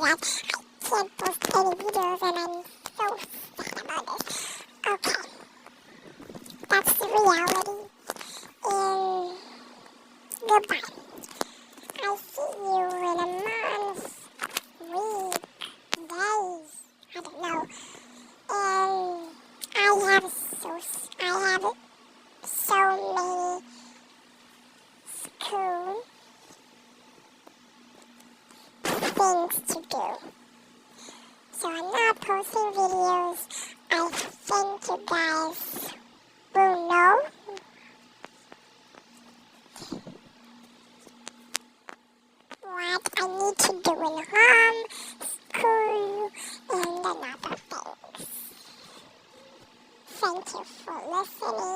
that I can't post any videos and I'm so sad about this. Okay. That's the reality. And goodbye. I'll see you in a month, week, days, I don't know. And I have so many school things to do. So I'm not posting videos. I think you guys will know. What I need to do in home, school, and another things. Thank you for listening.